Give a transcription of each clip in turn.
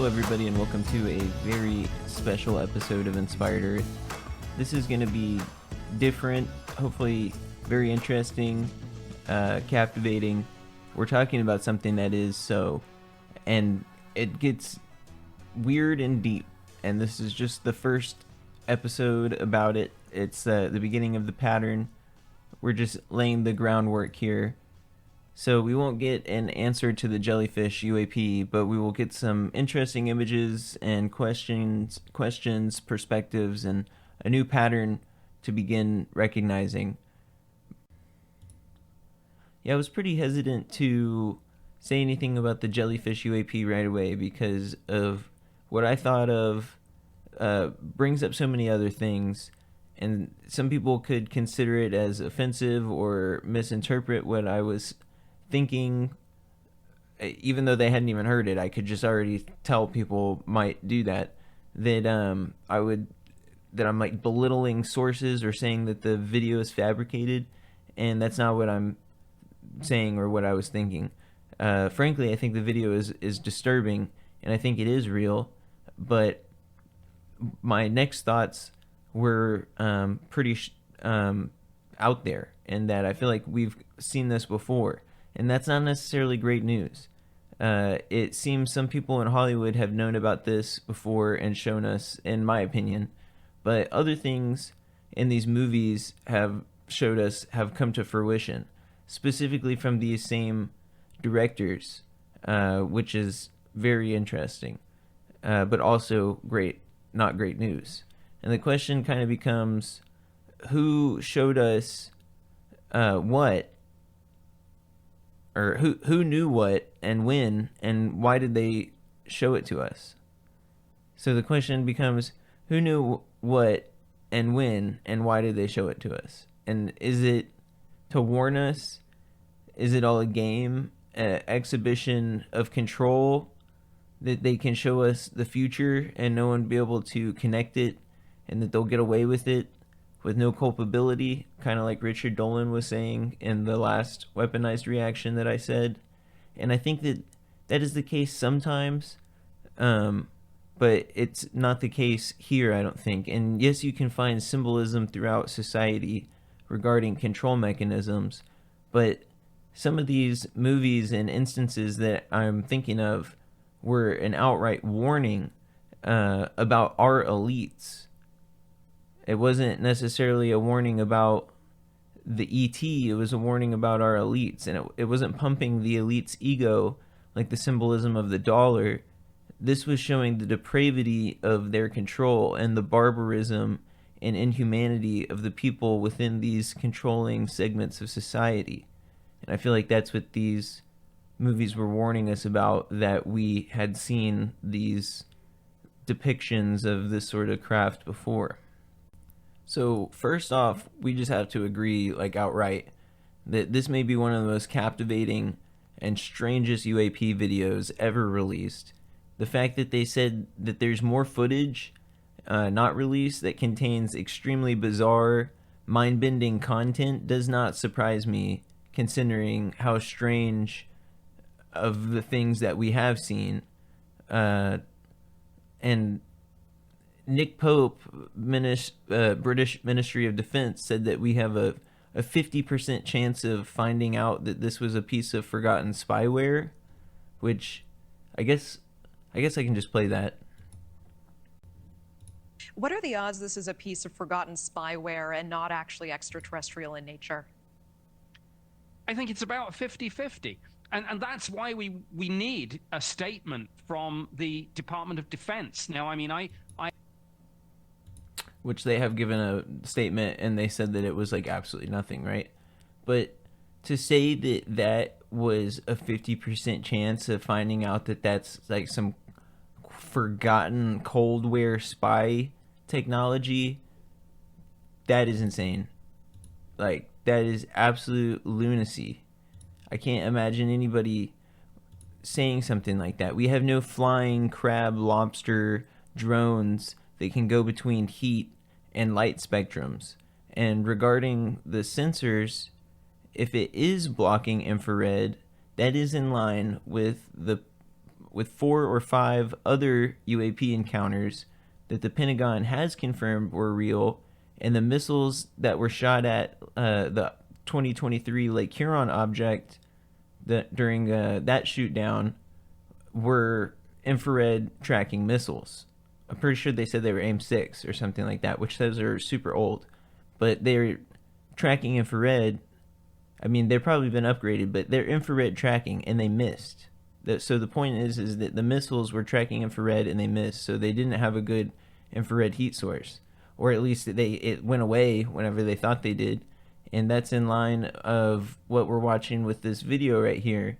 Hello everybody and welcome to a very special episode of Inspired Earth. This is going to be different, hopefully very interesting, captivating. We're talking about something that is so, and it gets weird and deep, and this is just the first episode about it. It's the beginning of the pattern. We're just laying the groundwork here. So we won't get an answer to the Jellyfish UAP, but we will get some interesting images and questions, perspectives, and a new pattern to begin recognizing. Yeah, I was pretty hesitant to say anything about the Jellyfish UAP right away because of what I thought of brings up so many other things, and some people could consider it as offensive or misinterpret what I was thinking. Even though they hadn't even heard it, I could just already tell people might do that I'm like belittling sources or saying that the video is fabricated, and that's not what I'm saying or what I was thinking. Frankly, I think the video is disturbing, and I think it is real, but my next thoughts were pretty out there, and that I feel like we've seen this before. And that's not necessarily great news. It seems some people in Hollywood have known about this before and shown us, in my opinion. But other things in these movies have showed us have come to fruition, specifically from these same directors, which is very interesting, but also not great news. And the question kind of becomes, who showed us what? Or who knew what and when, and why did they show it to us? So the question becomes, who knew what and when, and why did they show it to us? And is it to warn us? Is it all a game, an exhibition of control, that they can show us the future and no one be able to connect it, and that they'll get away with it with no culpability, kind of like Richard Dolan was saying in the last weaponized reaction that I said? And I think that is the case sometimes, but it's not the case here, I don't think. And yes, you can find symbolism throughout society regarding control mechanisms, but some of these movies and instances that I'm thinking of were an outright warning about our elites. It wasn't necessarily a warning about the ET, it was a warning about our elites. And it wasn't pumping the elite's ego like the symbolism of the dollar. This was showing the depravity of their control and the barbarism and inhumanity of the people within these controlling segments of society. And I feel like that's what these movies were warning us about, that we had seen these depictions of this sort of craft before. So first off, we just have to agree, like outright, that this may be one of the most captivating and strangest UAP videos ever released. The fact that they said that there's more footage not released that contains extremely bizarre, mind-bending content does not surprise me, considering how strange of the things that we have seen. And Nick Pope, British Ministry of Defense, said that we have a 50% chance of finding out that this was a piece of forgotten spyware, which I guess I can just play that. What are the odds this is a piece of forgotten spyware and not actually extraterrestrial in nature? I think it's about 50-50. And that's why we need a statement from the Department of Defense. Now, I mean, which they have given a statement, and they said that it was like absolutely nothing, right? But to say that that was a 50% chance of finding out that that's like some forgotten coldware spy technology, that is insane. Like, that is absolute lunacy. I can't imagine anybody saying something like that. We have no flying crab, lobster, drones that can go between heat and light spectrums. And regarding the sensors, if it is blocking infrared, that is in line with with 4 or 5 other UAP encounters that the Pentagon has confirmed were real, and the missiles that were shot at the 2023 Lake Huron object during that shoot down were infrared tracking missiles. I'm pretty sure they said they were AIM-6 or something like that, which those are super old. But they're tracking infrared. I mean, they've probably been upgraded, but they're infrared tracking, and they missed. So the point is that the missiles were tracking infrared, and they missed. So they didn't have a good infrared heat source. Or at least it went away whenever they thought they did. And that's in line of what we're watching with this video right here,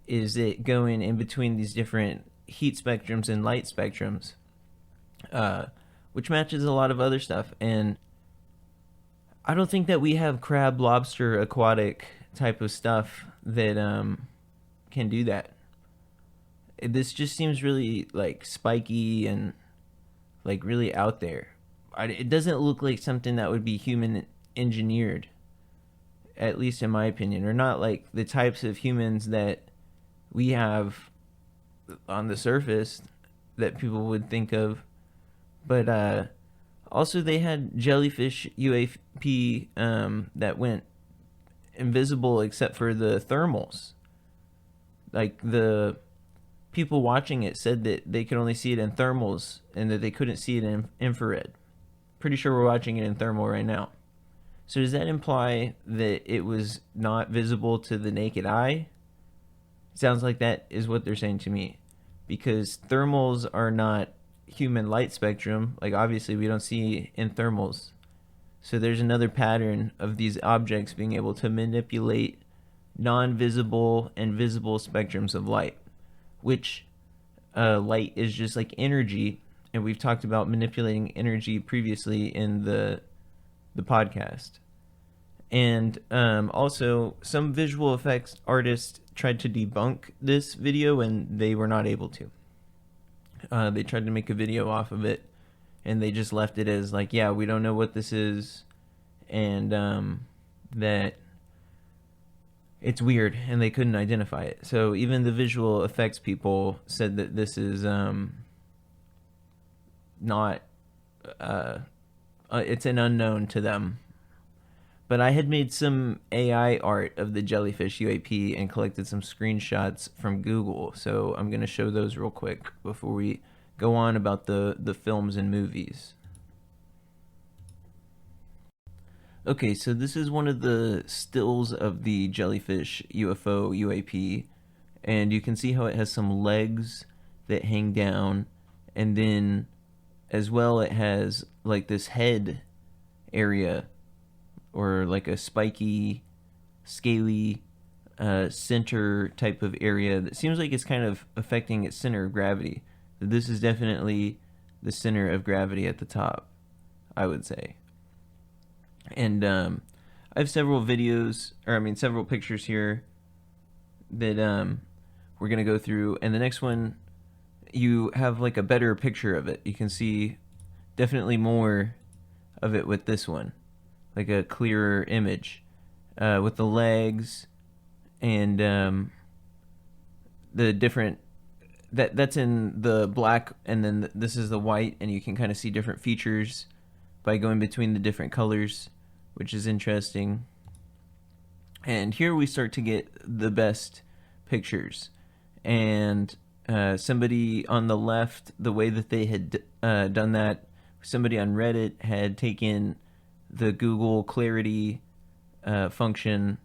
is it going in between these different heat spectrums and light spectrums, which matches a lot of other stuff. And I don't think that we have crab, lobster, aquatic type of stuff that can do that. This just seems really like spiky and like really out there. It doesn't look like something that would be human engineered, at least in my opinion, or not like the types of humans that we have on the surface that people would think of. But also they had Jellyfish UAP that went invisible except for the thermals. Like the people watching it said that they could only see it in thermals and that they couldn't see it in infrared. Pretty sure we're watching it in thermal right now. So does that imply that it was not visible to the naked eye? Sounds like that is what they're saying to me, because thermals are not human light spectrum. Like obviously we don't see in thermals. So there's another pattern of these objects being able to manipulate non-visible and visible spectrums of light, which light is just like energy, and we've talked about manipulating energy previously in the podcast. And also some visual effects artists tried to debunk this video, and they were not able to. They tried to make a video off of it, and they just left it as like, yeah, we don't know what this is, and that it's weird, and they couldn't identify it. So even the visual effects people said that this is not it's an unknown to them. But I had made some AI art of the Jellyfish UAP and collected some screenshots from Google, so I'm going to show those real quick before we go on about the films and movies. Okay, so this is one of the stills of the Jellyfish UFO UAP, and you can see how it has some legs that hang down, and then as well it has like this head area, or like a spiky, scaly center type of area that seems like it's kind of affecting its center of gravity. This is definitely the center of gravity at the top, I would say. And I have several several pictures here that we're going to go through. And the next one, you have like a better picture of it. You can see definitely more of it with this one, like a clearer image with the legs and the different that's in the black, and then this is the white, and you can kind of see different features by going between the different colors, which is interesting. And here we start to get the best pictures, and somebody on the left, the way that they had done that, somebody on Reddit had taken the Google Clarity function,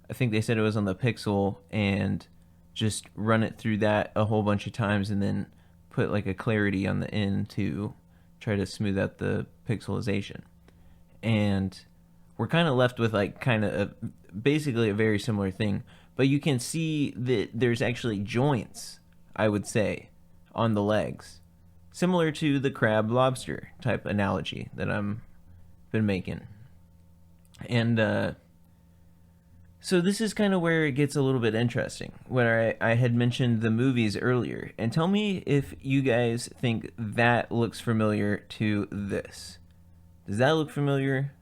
I think they said it was on the Pixel, and just run it through that a whole bunch of times, and then put like a clarity on the end to try to smooth out the pixelization. And we're kind of left with like basically a very similar thing, but you can see that there's actually joints, I would say, on the legs, similar to the crab lobster type analogy that I'm been making. And so this is kind of where it gets a little bit interesting, where I had mentioned the movies earlier. And tell me if you guys think that looks familiar to this. Does that look familiar?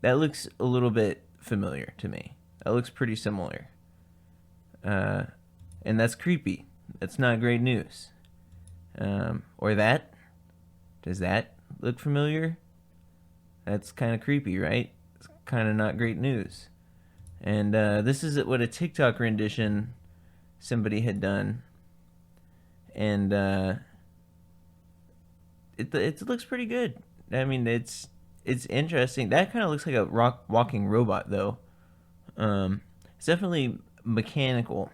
That looks a little bit familiar to me. That looks pretty similar. And that's creepy. That's not great news. Or that? Does that look familiar? That's kind of creepy, right? It's kind of not great news. And this is what a TikTok rendition somebody had done. And it looks pretty good. I mean, it's interesting. That kind of looks like a walking robot, though. It's definitely mechanical.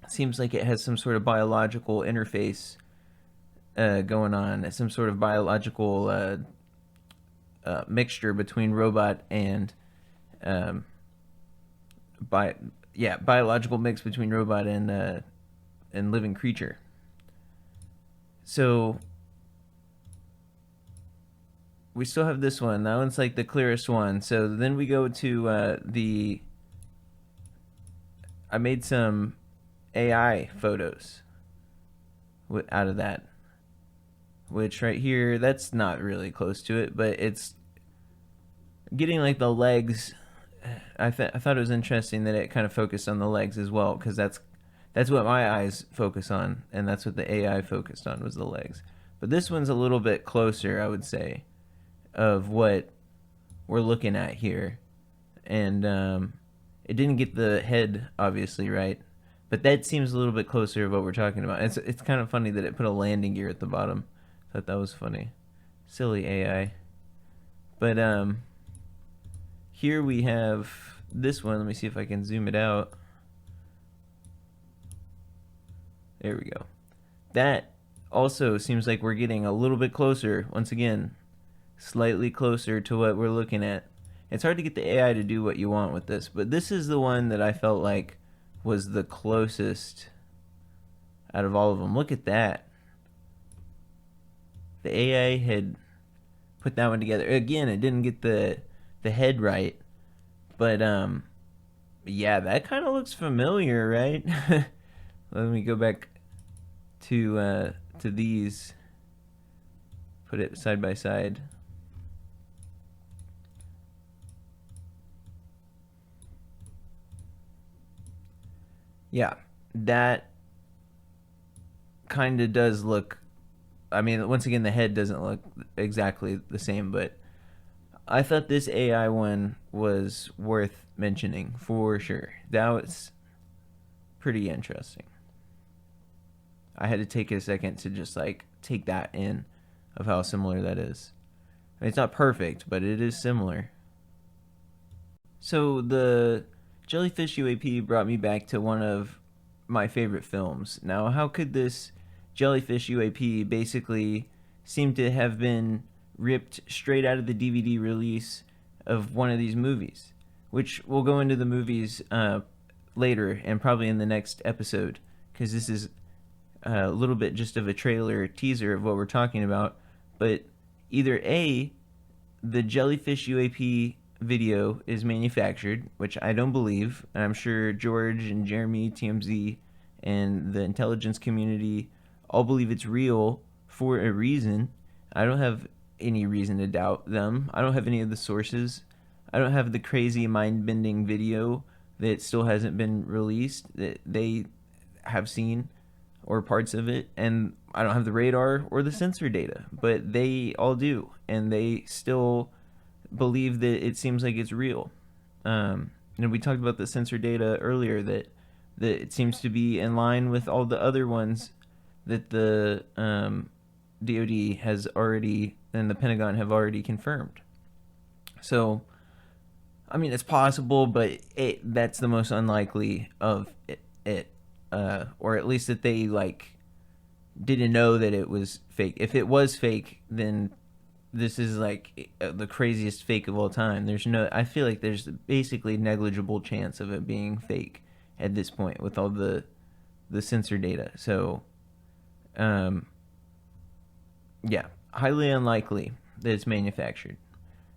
Seems like it has some sort of biological interface going on. Some sort of biological mixture between robot and biological mix between robot and living creature. So we still have this one. That one's like the clearest one. So then we go to I made some AI photos out of that, which right here, that's not really close to it, but it's getting like the legs. I thought it was interesting that it kind of focused on the legs as well, because that's what my eyes focus on, and that's what the AI focused on, was the legs. But this one's a little bit closer, I would say, of what we're looking at here. And it didn't get the head, obviously, right? But that seems a little bit closer to what we're talking about. It's kind of funny that it put a landing gear at the bottom. Thought that was funny. Silly AI. But here we have this one. Let me see if I can zoom it out. There we go. That also seems like we're getting a little bit closer. Once again, slightly closer to what we're looking at. It's hard to get the AI to do what you want with this, but this is the one that I felt like was the closest out of all of them. Look at that. The AI had put that one together. Again, it didn't get the head right, but yeah, that kind of looks familiar, right? Let me go back to these. Put it side by side. Yeah, that kind of does look. I mean, once again, the head doesn't look exactly the same, but I thought this AI one was worth mentioning for sure. That was pretty interesting. I had to take a second to just like take that in of how similar that is. I mean, it's not perfect, but it is similar. So the Jellyfish UAP brought me back to one of my favorite films. Now, how could this Jellyfish UAP basically seem to have been ripped straight out of the DVD release of one of these movies? Which we'll go into the movies later and probably in the next episode, because this is a little bit just of a trailer teaser of what we're talking about. But either A, the Jellyfish UAP video is manufactured, which I don't believe, and I'm sure George and Jeremy, TMZ, and the intelligence community all believe it's real for a reason. I don't have any reason to doubt them. I don't have any of the sources. I don't have the crazy mind-bending video that still hasn't been released that they have seen, or parts of it, and I don't have the radar or the sensor data, but they all do, and they still believe that it seems like it's real. We talked about the sensor data earlier, that it seems to be in line with all the other ones that the DoD has already, and the Pentagon have already confirmed. So, I mean, it's possible, but that's the most unlikely of it. Or at least that they didn't know that it was fake. If it was fake, then this is the craziest fake of all time. I feel like there's basically negligible chance of it being fake at this point with all the sensor data. So, yeah, highly unlikely that it's manufactured.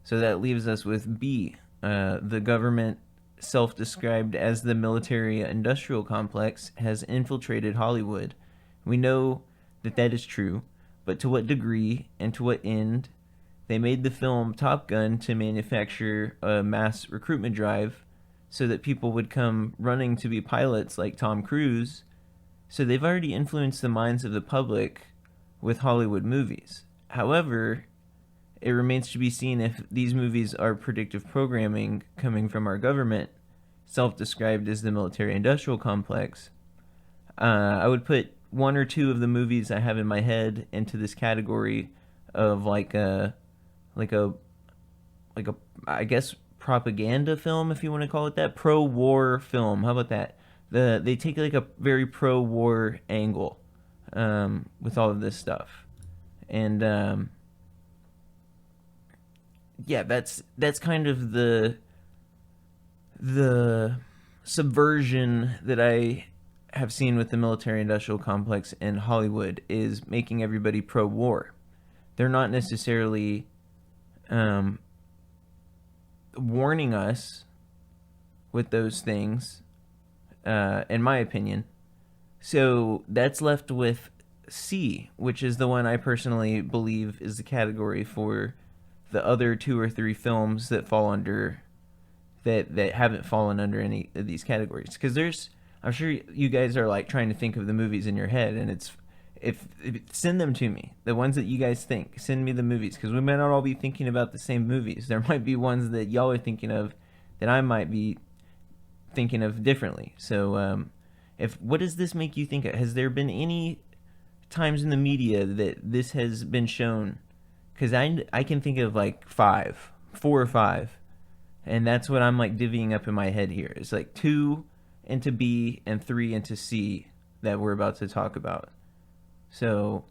So that leaves us with B, the government, self-described as the military-industrial complex, has infiltrated Hollywood. We know that is true, but to what degree and to what end? They made the film Top Gun to manufacture a mass recruitment drive so that people would come running to be pilots like Tom Cruise, So they've already influenced the minds of the public with Hollywood movies. However, it remains to be seen if these movies are predictive programming coming from our government, self-described as the military-industrial complex. I would put one or two of the movies I have in my head into this category of like a I guess propaganda film, if you want to call it that, pro-war film. How about that? They take like a very pro-war angle with all of this stuff, and yeah, that's kind of the subversion that I have seen with the military-industrial complex in Hollywood, is making everybody pro-war. They're not necessarily warning us with those things, in my opinion. So that's left with C, which is the one I personally believe is the category for the other 2 or 3 films that fall under that haven't fallen under any of these categories. Because I'm sure you guys are like trying to think of the movies in your head, and if send them to me, the ones that you guys think. Send me the movies, because we might not all be thinking about the same movies. There might be ones that y'all are thinking of that I might be thinking of differently. So what does this make you think of? Has there been any times in the media that this has been shown? Because I can think of like 4 or 5, and that's what I'm like divvying up in my head here. It's like 2 into B and 3 into C that we're about to talk about. So,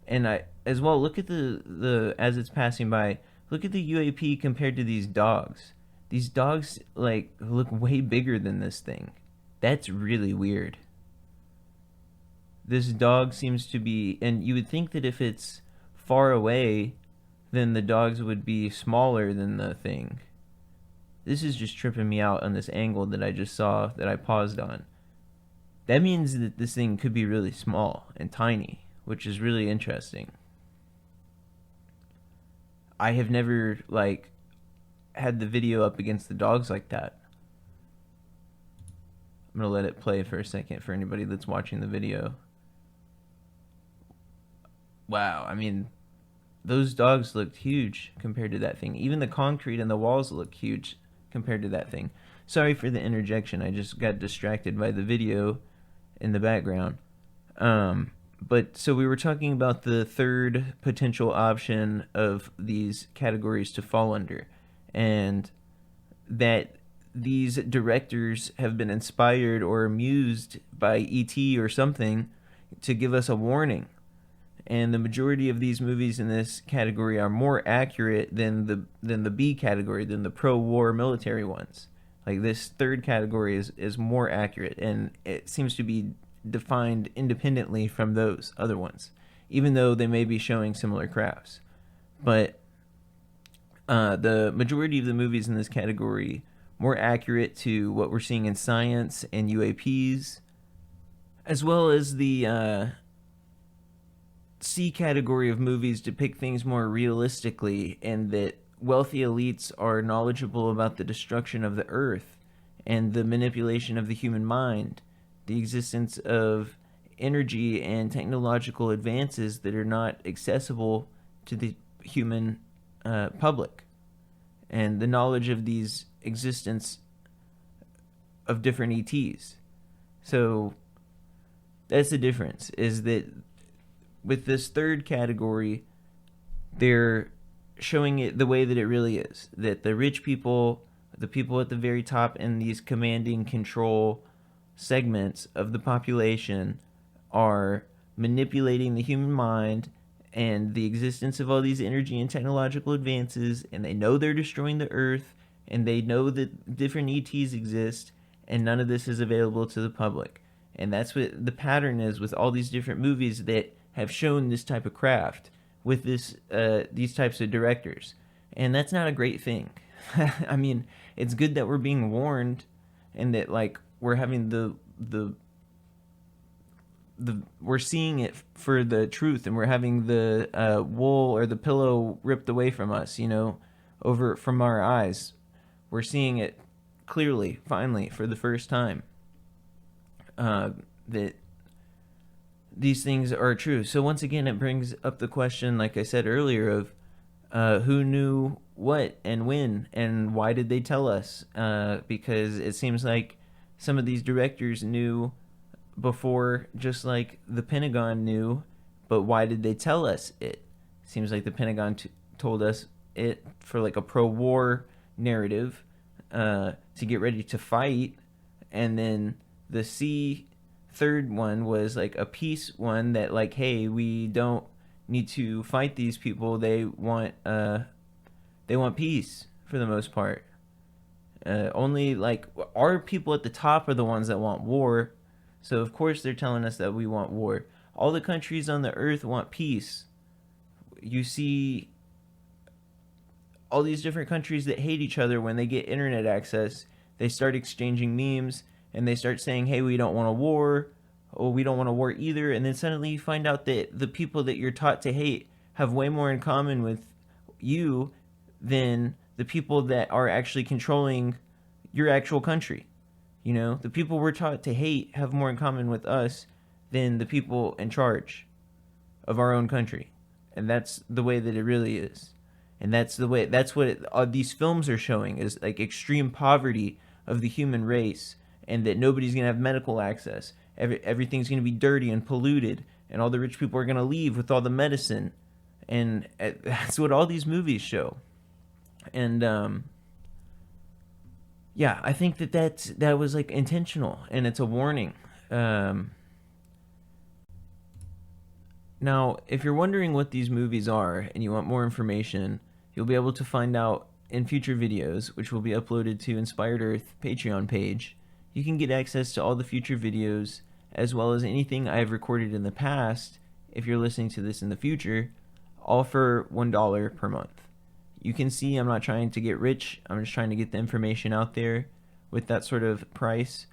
and I as well, look at the as it's passing by, look at the UAP compared to these dogs. These dogs like look way bigger than this thing. That's really weird. This dog seems to be, and you would think that if it's far away, then the dogs would be smaller than the thing. This is just tripping me out on this angle that I just saw, that I paused on. That means that this thing could be really small and tiny, which is really interesting. I have never like had the video up against the dogs like that. I'm gonna let it play for a second for anybody that's watching the video. Wow, I mean, those dogs looked huge compared to that thing. Even the concrete and the walls look huge compared to that thing. Sorry for the interjection. I just got distracted by the video in the background. But so we were talking about the third potential option of these categories to fall under, and that these directors have been inspired or amused by E.T. or something to give us a warning. And the majority of these movies in this category are more accurate than the B category, than the pro-war military ones. Like this third category is more accurate, and it seems to be defined independently from those other ones, even though they may be showing similar crafts. But the majority of the movies in this category more accurate to what we're seeing in science and UAPs, as well as the C category of movies depict things more realistically, and that wealthy elites are knowledgeable about the destruction of the earth and the manipulation of the human mind, the existence of energy and technological advances that are not accessible to the human public, and the knowledge of these existence of different ETs. So that's the difference, is that with this third category, they're showing it the way that it really is. That the rich people, the people at the very top in these commanding control segments of the population, are manipulating the human mind and the existence of all these energy and technological advances, and they know they're destroying the earth, and they know that different ETs exist, and none of this is available to the public. And that's what the pattern is with all these different movies that have shown this type of craft with these types of directors. And that's not a great thing. I mean, it's good that we're being warned, and that like we're having we're seeing it for the truth, and we're having the wool or the pillow ripped away from us, over from our eyes. We're seeing it clearly, finally, for the first time. That these things are true. So once again, it brings up the question, like I said earlier, of who knew what and when, and why did they tell us? Because it seems like some of these directors knew before, just like the Pentagon knew, but why did they tell us it? Seems like the Pentagon told us it for like a pro-war narrative, to get ready to fight, and then the third one was like a peace one that, like, hey, we don't need to fight these people. They want peace for the most part. Only like our people at the top are the ones that want war. So of course they're telling us that we want war. All the countries on the earth want peace. You see all these different countries that hate each other. When they get internet access, they start exchanging memes and they start saying, hey, we don't want a war. Oh, we don't want a war either. And then suddenly you find out that the people that you're taught to hate have way more in common with you than the people that are actually controlling your actual country. You know, the people we're taught to hate have more in common with us than the people in charge of our own country. And that's the way that it really is. And that's what these films are showing, is like extreme poverty of the human race, and that nobody's going to have medical access. Everything's going to be dirty and polluted, and all the rich people are going to leave with all the medicine. And that's what all these movies show. And yeah, I think that was like intentional, and it's a warning. Now, if you're wondering what these movies are and you want more information, you'll be able to find out in future videos, which will be uploaded to Inspired Earth Patreon page. You can get access to all the future videos, as well as anything I've recorded in the past, if you're listening to this in the future, all for $1 per month. You can see I'm not trying to get rich. I'm just trying to get the information out there with that sort of price.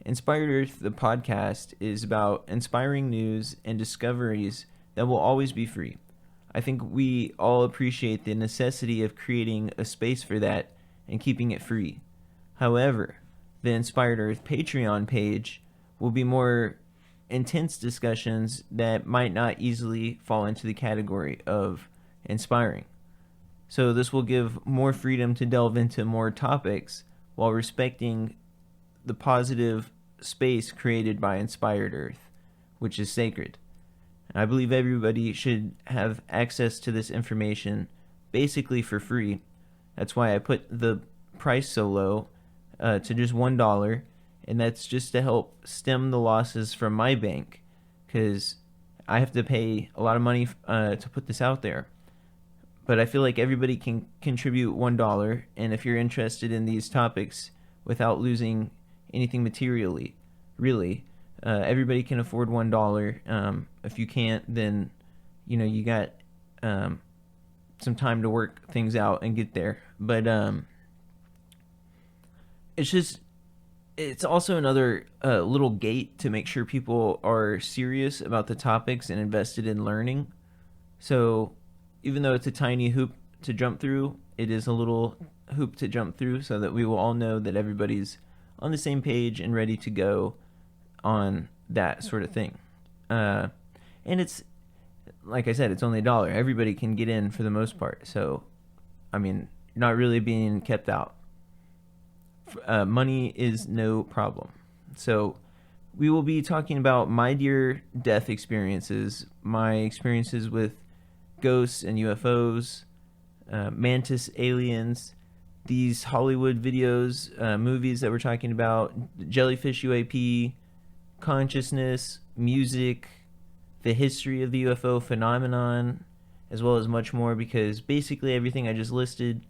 Inspired Earth, the podcast, is about inspiring news and discoveries that will always be free. I think we all appreciate the necessity of creating a space for that and keeping it free. However, the Inspired Earth Patreon page will be more intense discussions that might not easily fall into the category of inspiring. So this will give more freedom to delve into more topics while respecting the positive space created by Inspired Earth, which is sacred. And I believe everybody should have access to this information basically for free. That's why I put the price so low, to just $1, and that's just to help stem the losses from my bank, because I have to pay a lot of money to put this out there. But I feel like everybody can contribute $1, and if you're interested in these topics without losing anything materially, really, everybody can afford $1. If you can't, then you got some time to work things out and get there. But it's also another little gate to make sure people are serious about the topics and invested in learning. So even though it's a tiny hoop to jump through, it is a little hoop to jump through, so that we will all know that everybody's on the same page and ready to go on that sort of thing. And it's, like I said, it's only $1. Everybody can get in for the most part. So, I mean, you're not really being kept out. Money is no problem. So we will be talking about my near-death experiences, my experiences with ghosts and UFOs, mantis aliens, these Hollywood videos, movies that we're talking about, Jellyfish UAP, consciousness, music, the history of the UFO phenomenon, as well as much more, because basically everything I just listed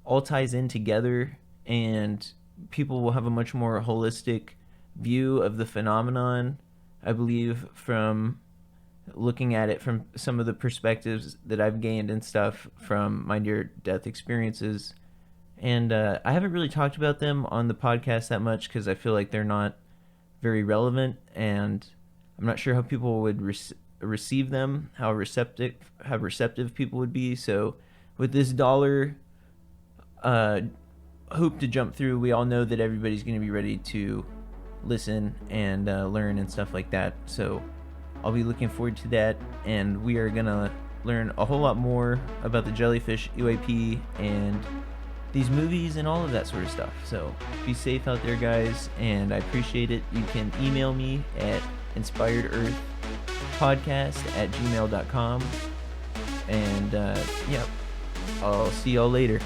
all ties in together, and people will have a much more holistic view of the phenomenon, I believe, from looking at it from some of the perspectives that I've gained and stuff from my near-death experiences. And I haven't really talked about them on the podcast that much, because I feel like they're not very relevant, and I'm not sure how people would receive them, how receptive people would be. So with this $1 hoop to jump through, we all know that everybody's going to be ready to listen and learn and stuff like that. So I'll be looking forward to that, and we are going to learn a whole lot more about the Jellyfish UAP and these movies and all of that sort of stuff. So be safe out there, guys, and I appreciate it. You can email me at inspiredearthpodcast@gmail.com, and yeah, I'll see y'all later.